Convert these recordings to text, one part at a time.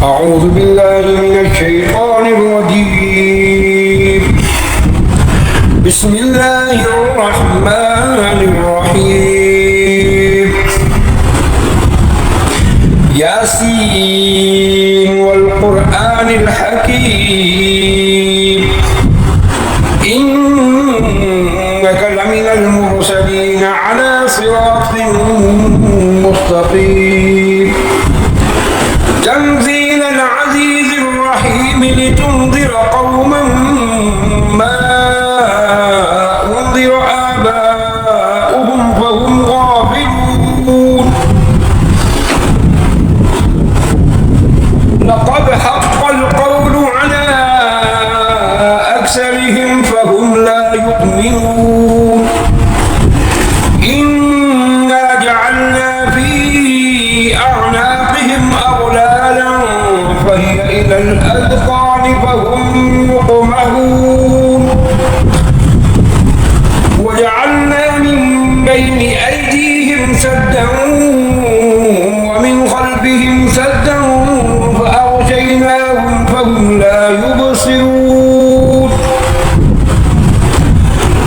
أعوذ بالله من الشيطان الرجيم. بسم الله الرحمن الرحيم. ياسين والقرآن الحكيم إنك لمن المرسلين على صراط مستقيم. تنزيل العزيز الرحيم لتنذر قوما ما أنذر آباؤهم فهم غافلون. لقد حق القول على أكثرهم فهم لا يؤمنون. إنا جعلنا في أعناقهم أغلالا فهي إلى الأذقان فهم مقمحون. وجعلنا من بين أيديهم سدا ومن خلفهم سدا فأغشيناهم فهم لا يبصرون.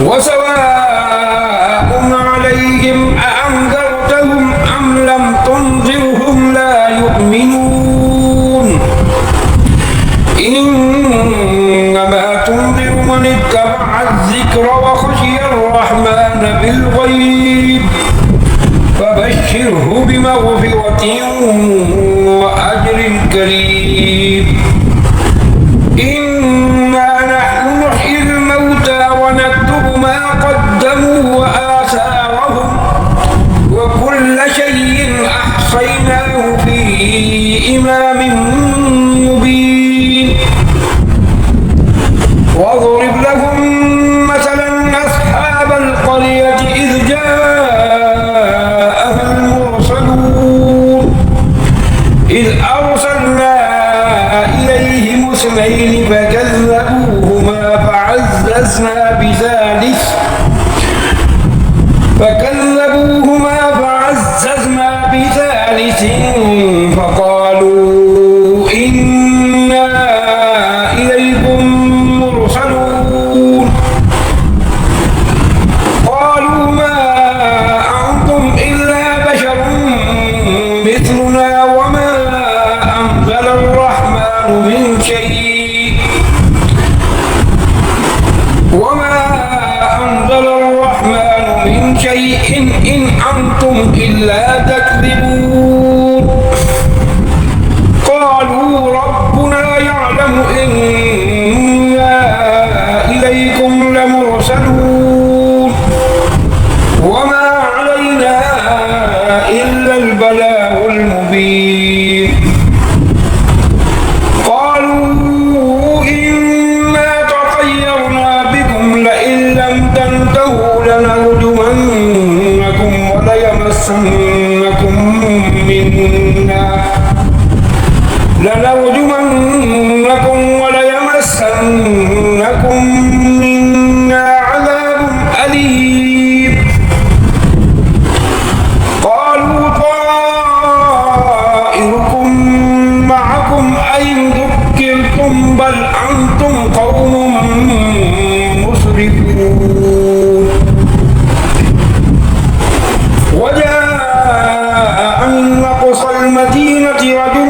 وسواء عليهم أأنذرتهم أم لم تنذرهم لا يؤمنون. إنما تنذر من اتبع الذكر وخشي الرحمن بالغيب فبشره بمغفرة وأجر كريم. إنا نحن نحيي الموتى ونكتب ما قدموا وآثارهم وكل شيء أحصيناه في إمام مبين. واضرب لهم مثلا أصحاب القرية إذ جاءها المرسلون إذ أرسلنا إليهم اثنين فكذبوهما فعززنا بثالث فقالوا إنا إليكم مرسلون. قالوا ما أنتم إلا بشر مثلنا وما أنزل الرحمن من شيء إن أنتم إلا تكذبون. قالوا ربنا يعلم إنا إليكم لمرسلون وما علينا إلا البلاغ المبين. قالوا إنا تطيرنا بكم لئن لم تنتهوا لنرجمنكم وليمسنكم منا عذاب أليم. قالوا طائركم معكم أين ذكرتم بل أنتم قوم مسرفون. وجاء من أقصى المدينة رجل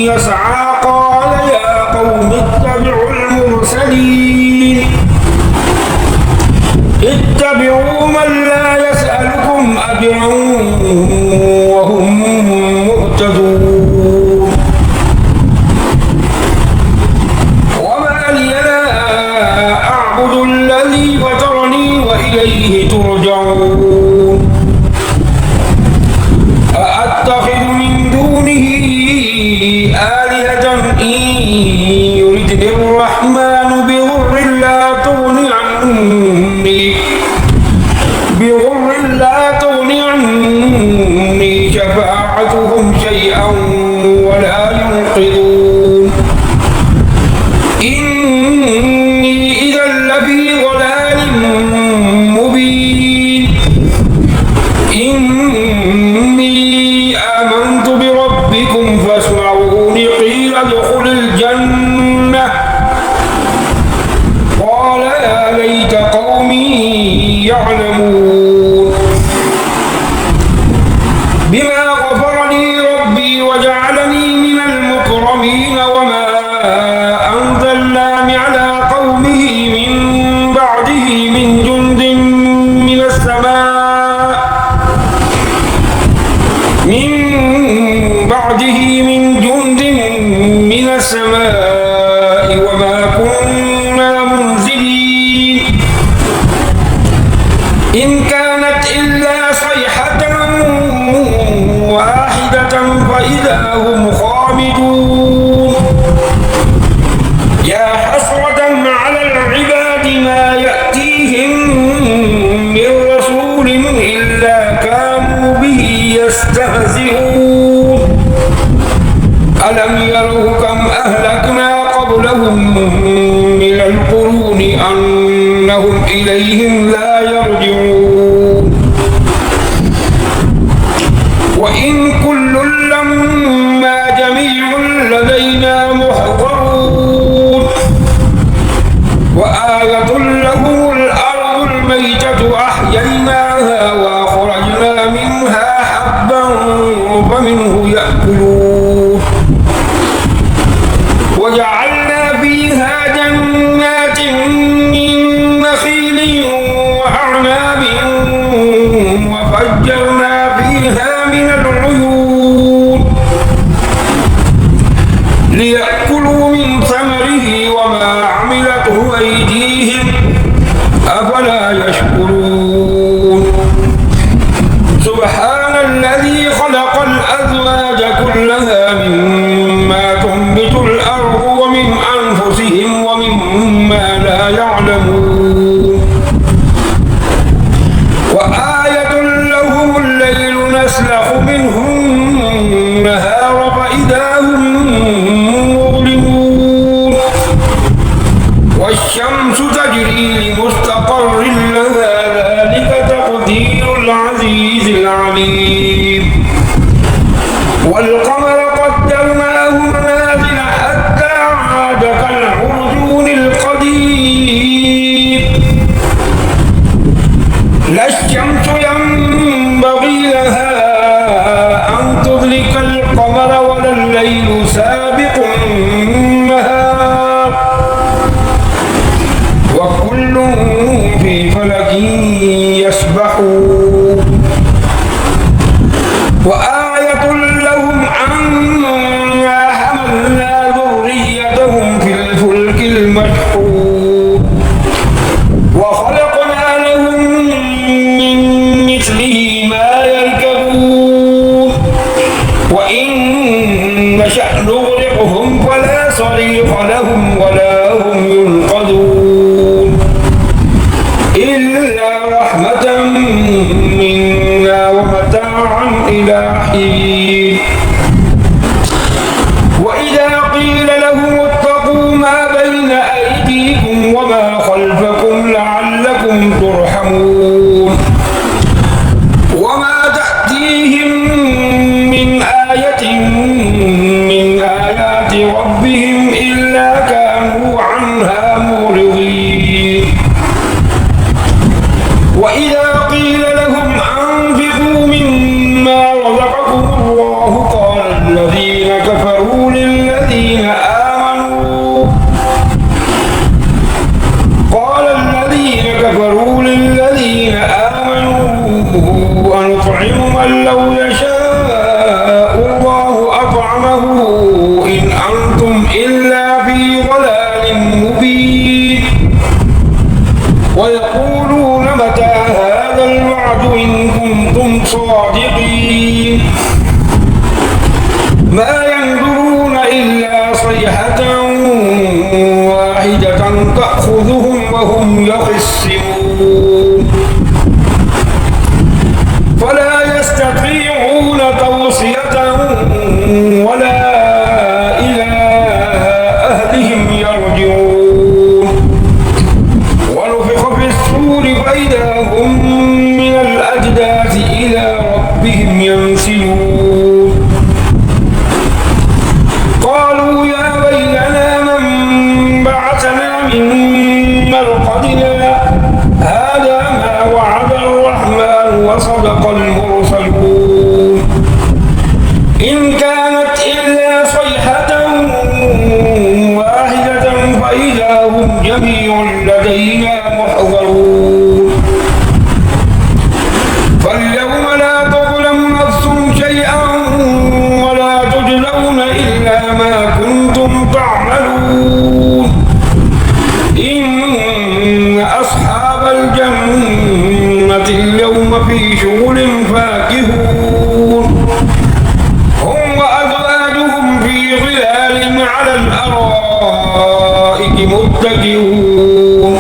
يسعى قال يا قوم اتبعوا المرسلين اتبعوا من لا يسألكم أجرا وهم مهتدون. وما لي لا أعبد الذي فطرني وإليه ترجعون. أأتخذ من دونه آلهة إن يردني الرحمن بضر لا تغني عني شفاعتهم شيئا من جند من السماء وما كنا منزلين إن كانت إلا صيحة واحدة فإذا هم خامدون يا حسرة على العباد ما يأتيهم من رسول إلا كانوا به يستهزئون ألم يروا كم أهلكنا قبلهم من القرون أنهم إليهم لا يرجعون وإن كل لما جميع لدينا محضرون وآية لهم الأرض الميتة أحييناها وأخرجنا منها حبا فمنه يأكلون وجعلنا فيها جنات من نخيل وأعناب وفجرنا فيها من العيون ليأكلوا من ثمره وما عملته أيديهم أفلا يشكرون سبحان الذي خلق الأزواج كلها مما تنبت الأرض ومن أنفسهم ومما لا يعلمون وآية لهم الليل نسلخ منه النهار فإذا هم مظلمون والشمس تجري لمستقر لها ذلك تقدير العزيز العليم والقمر قدرناه منازل حتى عاد كالعرجون القديم لا الشمس ينبغي لها أن تدرك القمر ولا الليل سابق النهار وكل في فلك يسبحون وآية لهم أنا حملنا ذريتهم في الفلك المشحون وخلقنا لهم من مثله ما يركبون وإن نشأ نغرقهم فلا صريخ لهم ولا هم ينقذون إلا رحمة منا ومتاعا إلى حين وإذا قيل لهم اتقوا ما بين أيديكم وما خلفكم لعلكم ترحمون وما تأتيهم من آية من آيات ربهم إلا كانوا عنها معرضين وإذا قيل لهم أنفقوا مما رزقكم الله قال الذين كفروا للذين آمنوا أنطعم من لو يشاء الله أطعمه إن أنتم إلا في ضلال مبين ويقولون متى هذا الوعد إن كنتم صادقين ما ينظرون إلا صيحة واحدة تأخذهم وهم يخصمون فلا يستطيعون توصية ولا إلى أهلهم يرجعون ونفخ في الصور فإذا هم من الأجداث إلى ربهم ينسلون قالوا يا ويلنا من بعثنا من مرقدنا هذا ما إلا ما كنتم تعملون إن أصحاب الجنة اليوم في شغل فاكهون هم وأزواجهم في ظلال على الأرائك متكئون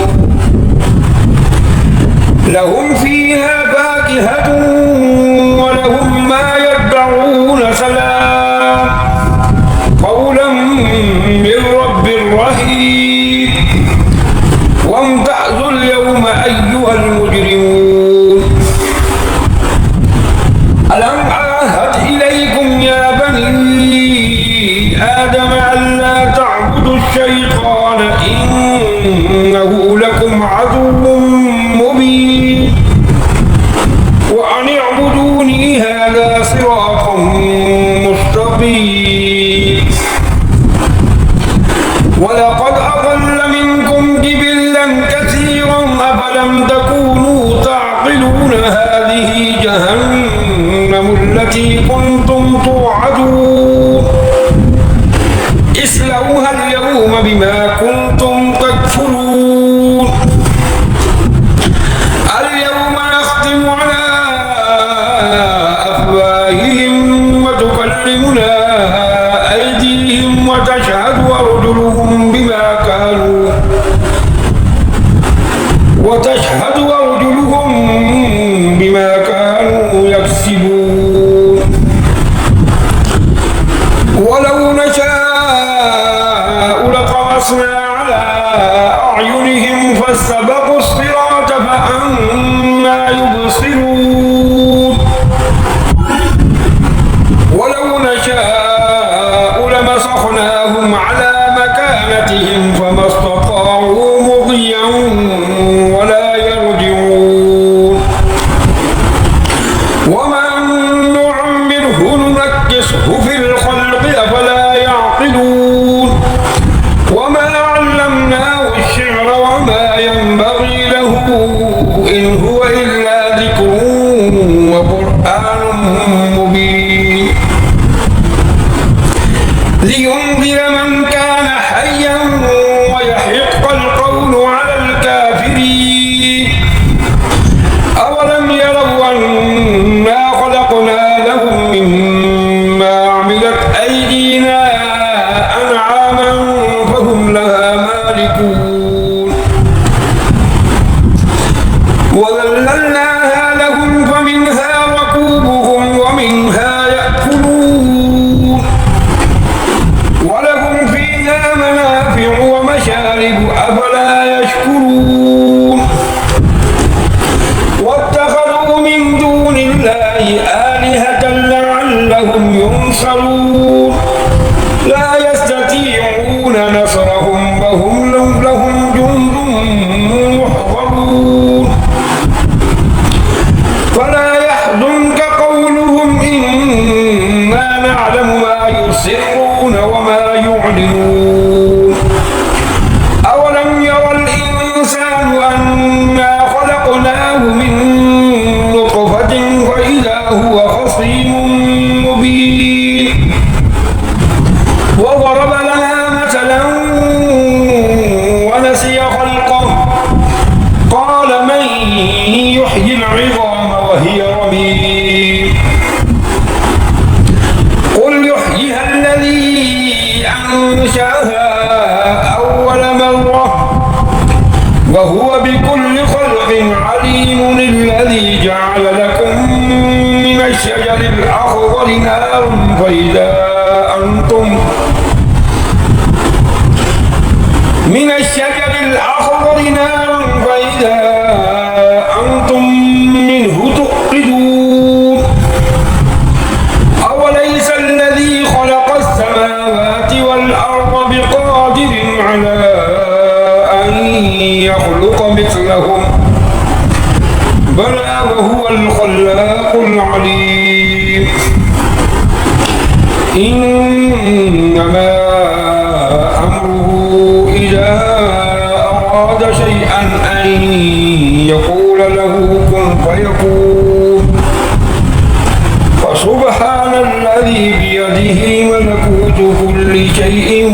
لهم فيها فاكهة ولهم ما يدعون سلام قولا من رب رحيم وامتازوا اليوم أيها المجرمون ألم أعهد إليكم يا بني آدم ألا تعبدوا الشيطان إنه لكم عدو مبين وأن اعبدوني هذا صراط مستقيم ولقد أضل منكم جبلا كثيرا أفلم تكونوا تعقلون هذه جهنم التي كنتم توعدون اصلوها اليوم بما كنتم تكفرون اليوم نختم على أفواههم وتكلمنا أيديهم وتشهد أرجلهم بما كانوا يكسبون ولو نشاء لطمسنا على أعينهم فاستبقوا الصراط فأنى يبصرون ولو نشاء لمسخناهم على مكانتهم فما استطاعوا مضيا ولا يرجعون ومن نعمره ننكسه في الخلق أفلا يعقلون وما علمناه الشعر وما ينبغي له إن هو إلا ذكر وقرآن مبين لينذر من كان حيا ويحق القول على الكافرين أولم يروا أنا خلقنا لهم مما عملت أيدينا أنعاما فهم لها مالكون وذللناها لهم فمنها ركوبهم ومنها يأكلون ولهم فيها منافع ومشارب أفلا يشكرون واتخذوا من دون الله آلهة لعلهم ينصرون لا يستطيعون نصرهم وهم لهم جند محضرون فلا يحزنك قولهم إنا نعلم ما يسرون وما يعلنون أولم يرى الإنسان أنا خلقناه من نطفة فإذا هو خصيم مبين وضرب لنا مثلا ونسي خلقه قال من يحيي العظام وهي رميم قل يحييها الذي أنشأها أول مرة وهو بكل خلق عليم الذي جعل لكم من الشجر الأخضر نارا فإذا أنتم منه توقدون أوليس الذي خلق السماوات والأرض بقادر على أن يخلق مثلهم بلى وهو الخلاق العليم إنما أمره إذا أراد شيئا أن يقول له كن فيكون فسبحان الذي بيده بيده ملكوت كل شيء